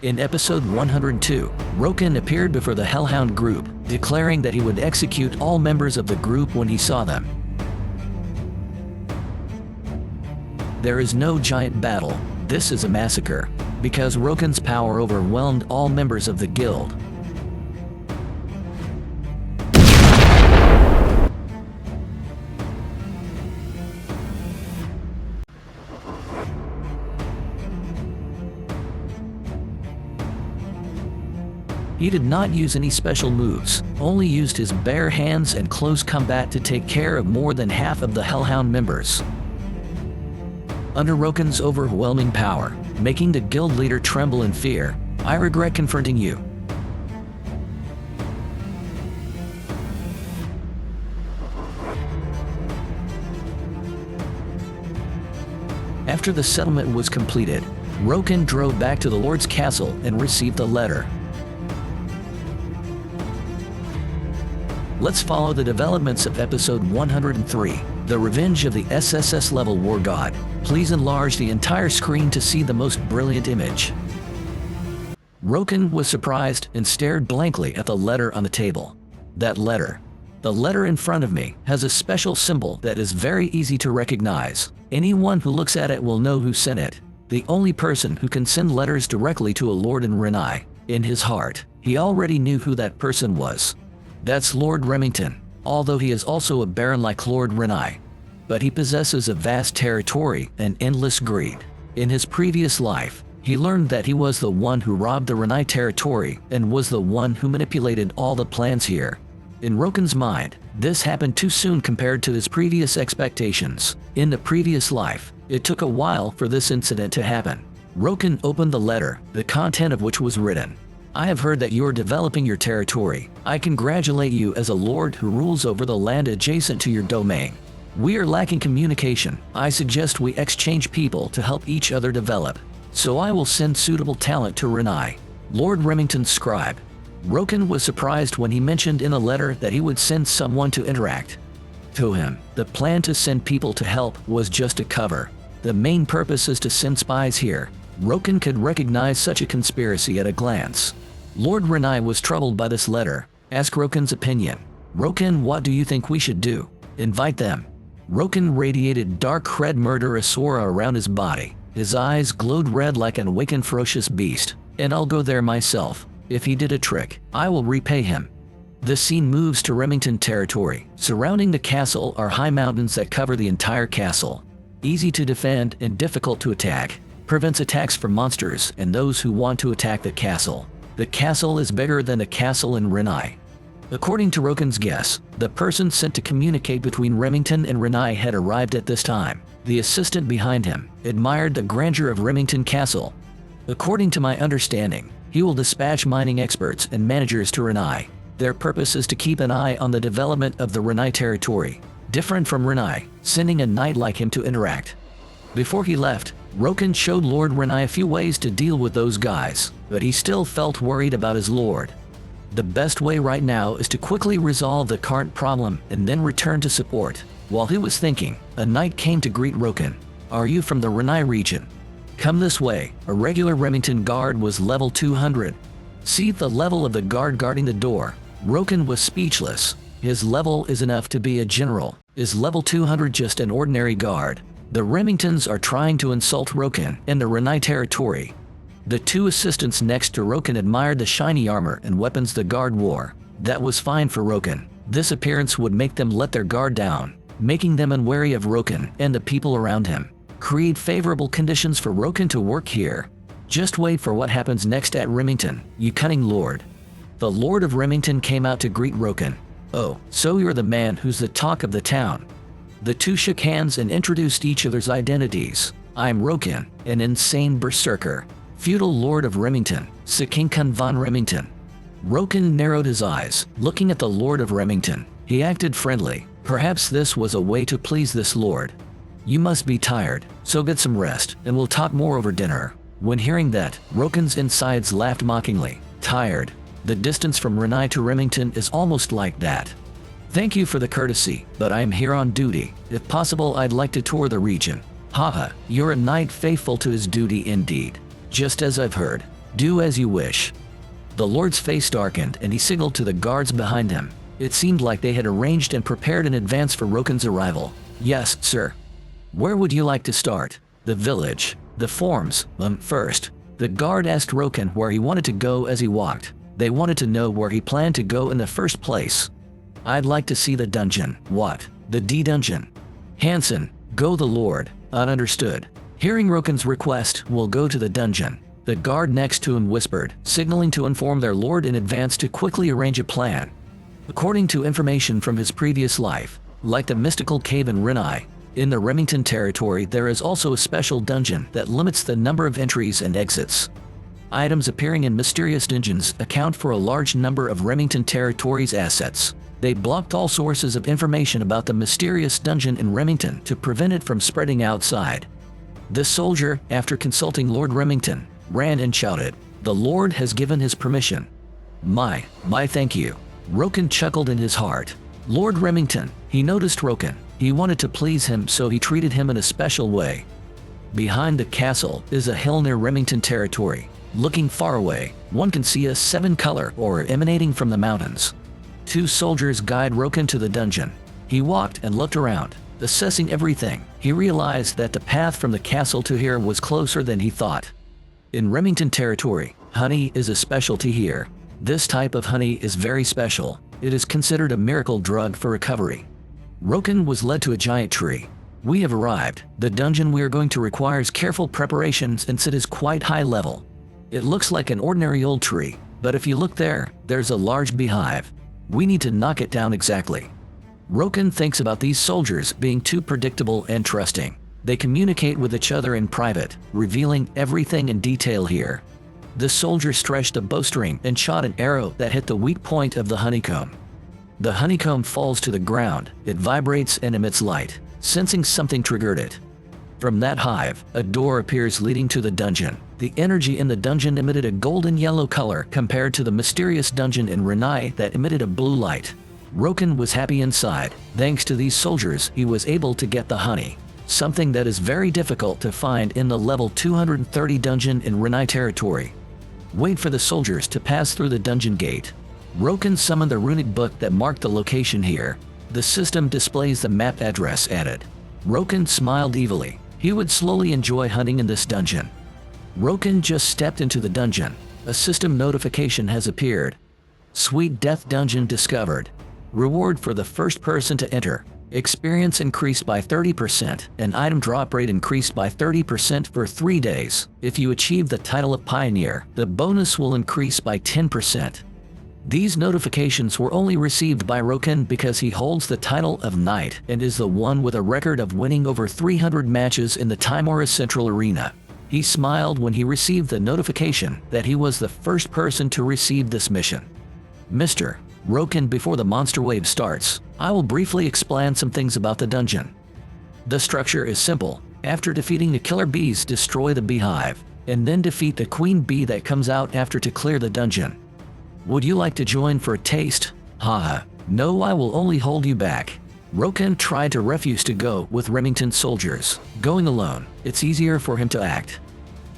In episode 102, Roken appeared before the Hellhound group, declaring that he would execute all members of the group when he saw them. There is no giant battle. This is a massacre, because Roken's power overwhelmed all members of the guild. He did not use any special moves, only used his bare hands and close combat to take care of more than half of the Hellhound members. Under Roken's overwhelming power, making the guild leader tremble in fear, I regret confronting you. After the settlement was completed, Roken drove back to the Lord's castle and received a letter. Let's follow the developments of episode 103, The Revenge of the SSS-level War God. Please enlarge the entire screen to see the most brilliant image. Roken was surprised and stared blankly at the letter on the table. That letter. The letter in front of me has a special symbol that is very easy to recognize. Anyone who looks at it will know who sent it. The only person who can send letters directly to a lord in Renai. In his heart, he already knew who that person was. That's Lord Remington, although he is also a baron like Lord Renai. But he possesses a vast territory and endless greed. In his previous life, he learned that he was the one who robbed the Renai territory and was the one who manipulated all the plans here. In Roken's mind, this happened too soon compared to his previous expectations. In the previous life, it took a while for this incident to happen. Roken opened the letter, the content of which was written. I have heard that you are developing your territory. I congratulate you as a lord who rules over the land adjacent to your domain. We are lacking communication. I suggest we exchange people to help each other develop. So I will send suitable talent to Renai. Lord Remington's scribe. Roken was surprised when he mentioned in a letter that he would send someone to interact. To him, the plan to send people to help was just a cover. The main purpose is to send spies here. Roken could recognize such a conspiracy at a glance. Lord Renai was troubled by this letter. Ask Roken's opinion. Roken, what do you think we should do? Invite them. Roken radiated dark red murderous aura around his body. His eyes glowed red like an awakened ferocious beast. And I'll go there myself. If he did a trick, I will repay him. The scene moves to Remington territory. Surrounding the castle are high mountains that cover the entire castle. Easy to defend and difficult to attack. Prevents attacks from monsters and those who want to attack the castle. The castle is bigger than the castle in Renai. According to Roken's guess, the person sent to communicate between Remington and Renai had arrived at this time. The assistant behind him admired the grandeur of Remington Castle. According to my understanding, he will dispatch mining experts and managers to Renai. Their purpose is to keep an eye on the development of the Renai territory. Different from Renai, sending a knight like him to interact. Before he left, Roken showed Lord Renai a few ways to deal with those guys, but he still felt worried about his lord. The best way right now is to quickly resolve the current problem and then return to support. While he was thinking, a knight came to greet Roken. Are you from the Renai region? Come this way. A regular Remington guard was level 200. See the level of the guard guarding the door. Roken was speechless. His level is enough to be a general. Is level 200 just an ordinary guard? The Remingtons are trying to insult Roken in the Renai territory. The two assistants next to Roken admired the shiny armor and weapons the guard wore. That was fine for Roken. This appearance would make them let their guard down, making them unwary of Roken and the people around him. Create favorable conditions for Roken to work here. Just wait for what happens next at Remington, you cunning lord. The Lord of Remington came out to greet Roken. Oh, so you're the man who's the talk of the town. The two shook hands and introduced each other's identities. I'm Roken, an insane berserker, feudal lord of Remington, Sakinkun von Remington. Roken narrowed his eyes, looking at the Lord of Remington. He acted friendly. Perhaps this was a way to please this lord. You must be tired, so get some rest, and we'll talk more over dinner. When hearing that, Roken's insides laughed mockingly. Tired? The distance from Renai to Remington is almost like that. Thank you for the courtesy, but I am here on duty. If possible, I'd like to tour the region. Haha, you're a knight faithful to his duty indeed. Just as I've heard. Do as you wish." The Lord's face darkened and he signaled to the guards behind him. It seemed like they had arranged and prepared in advance for Roken's arrival. "Yes, sir." "Where would you like to start?" "The village." "The forms, first." The guard asked Roken where he wanted to go as he walked. They wanted to know where he planned to go in the first place. "I'd like to see the dungeon." "What?" "The D dungeon." "Hansen, go the Lord." Understood. Hearing Roken's request, "We'll go to the dungeon." The guard next to him whispered, signaling to inform their lord in advance to quickly arrange a plan. According to information from his previous life, like the mystical cave in Renai, in the Remington territory there is also a special dungeon that limits the number of entries and exits. Items appearing in mysterious dungeons account for a large number of Remington territory's assets. They blocked all sources of information about the mysterious dungeon in Remington to prevent it from spreading outside. The soldier, after consulting Lord Remington, ran and shouted, "The Lord has given his permission." My thank you." Roken chuckled in his heart. Lord Remington, he noticed Roken. He wanted to please him, so he treated him in a special way. Behind the castle is a hill near Remington territory. Looking far away, one can see a 7-color aura emanating from the mountains. 2 soldiers guide Roken to the dungeon. He walked and looked around, assessing everything. He realized that the path from the castle to here was closer than he thought. In Remington territory, honey is a specialty here. This type of honey is very special. It is considered a miracle drug for recovery. Roken was led to a giant tree. "We have arrived. The dungeon we are going to requires careful preparations and it is quite high level. It looks like an ordinary old tree, but if you look there, there's a large beehive. We need to knock it down exactly." Roken thinks about these soldiers being too predictable and trusting. They communicate with each other in private, revealing everything in detail here. The soldier stretched a bowstring and shot an arrow that hit the weak point of the honeycomb. The honeycomb falls to the ground, it vibrates and emits light, sensing something triggered it. From that hive, a door appears leading to the dungeon. The energy in the dungeon emitted a golden yellow color compared to the mysterious dungeon in Renai that emitted a blue light. Roken was happy inside. Thanks to these soldiers, he was able to get the honey, something that is very difficult to find in the level 230 dungeon in Renai territory. Wait for the soldiers to pass through the dungeon gate. Roken summoned the runic book that marked the location here. The system displays the map address added. Roken smiled evilly. He would slowly enjoy hunting in this dungeon. Roken just stepped into the dungeon. A system notification has appeared. Sweet Death Dungeon discovered. Reward for the first person to enter. Experience increased by 30% and item drop rate increased by 30% for 3 days. If you achieve the title of Pioneer, the bonus will increase by 10%. These notifications were only received by Roken because he holds the title of Knight and is the one with a record of winning over 300 matches in the Timora Central Arena. He smiled when he received the notification that he was the first person to receive this mission. Mr. Roken, before the monster wave starts, I will briefly explain some things about the dungeon. The structure is simple. After defeating the killer bees, destroy the beehive, and then defeat the queen bee that comes out after to clear the dungeon. Would you like to join for a taste? Haha. No, I will only hold you back. Roken tried to refuse to go with Remington soldiers. Going alone, it's easier for him to act.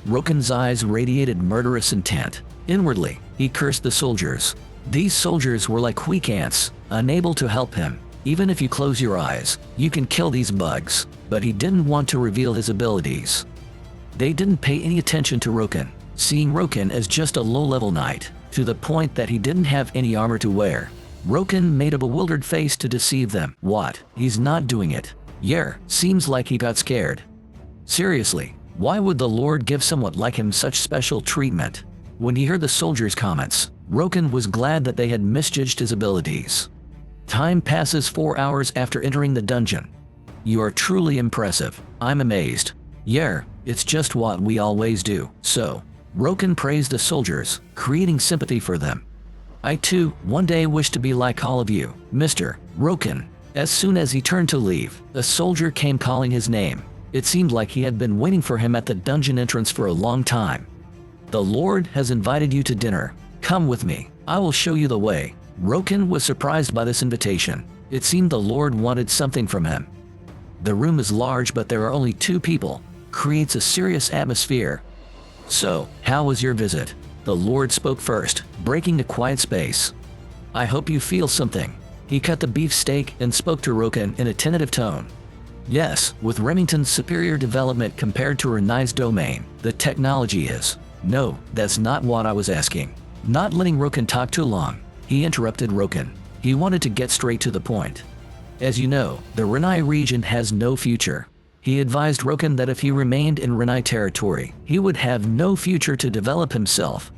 Roken's eyes radiated murderous intent. Inwardly, he cursed the soldiers. These soldiers were like weak ants, unable to help him. Even if you close your eyes, you can kill these bugs. But he didn't want to reveal his abilities. They didn't pay any attention to Roken, seeing Roken as just a low-level knight, to the point that he didn't have any armor to wear. Roken made a bewildered face to deceive them. What? He's not doing it. Yeah, seems like he got scared. Seriously, why would the Lord give someone like him such special treatment? When he heard the soldiers' comments, Roken was glad that they had misjudged his abilities. Time passes 4 hours after entering the dungeon. You are truly impressive. I'm amazed. Yeah, it's just what we always do. So, Roken praised the soldiers, creating sympathy for them. I too, one day wish to be like all of you, Mr. Roken. As soon as he turned to leave, a soldier came calling his name. It seemed like he had been waiting for him at the dungeon entrance for a long time. The Lord has invited you to dinner. Come with me. I will show you the way. Roken was surprised by this invitation. It seemed the Lord wanted something from him. The room is large, but there are only 2 people. Creates a serious atmosphere. So, how was your visit? The Lord spoke first, breaking the quiet space. "I hope you feel something." He cut the beefsteak and spoke to Roken in a tentative tone. "Yes, with Remington's superior development compared to Renai's domain, the technology is." "No, that's not what I was asking." Not letting Roken talk too long, he interrupted Roken. He wanted to get straight to the point. "As you know, the Renai region has no future." He advised Roken that if he remained in Renai territory, he would have no future to develop himself.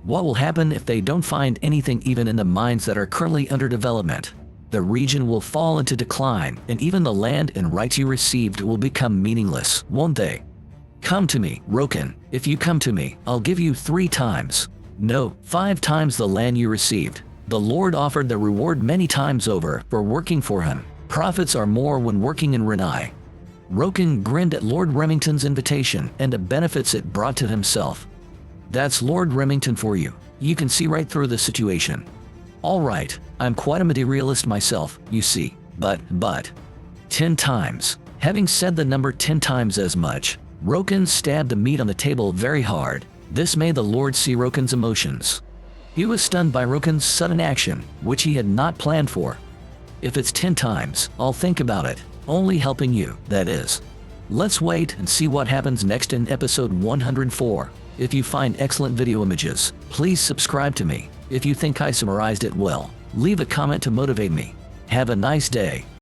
What will happen if they don't find anything even in the mines that are currently under development? The region will fall into decline, and even the land and rights you received will become meaningless, won't they? "Come to me, Roken. If you come to me, I'll give you 3 times. No, 5 times the land you received." The Lord offered the reward many times over for working for him. Profits are more when working in Renai. Roken grinned at Lord Remington's invitation and the benefits it brought to himself. "That's Lord Remington for you. You can see right through the situation." "All right, I'm quite a materialist myself, you see, but 10 times. Having said the number 10 times as much, Roken stabbed the meat on the table very hard. This made the Lord see Roken's emotions. He was stunned by Roken's sudden action, which he had not planned for. "If it's 10 times, I'll think about it. Only helping you, that is." Let's wait and see what happens next in episode 104. If you find excellent video images, please subscribe to me. If you think I summarized it well, leave a comment to motivate me. Have a nice day.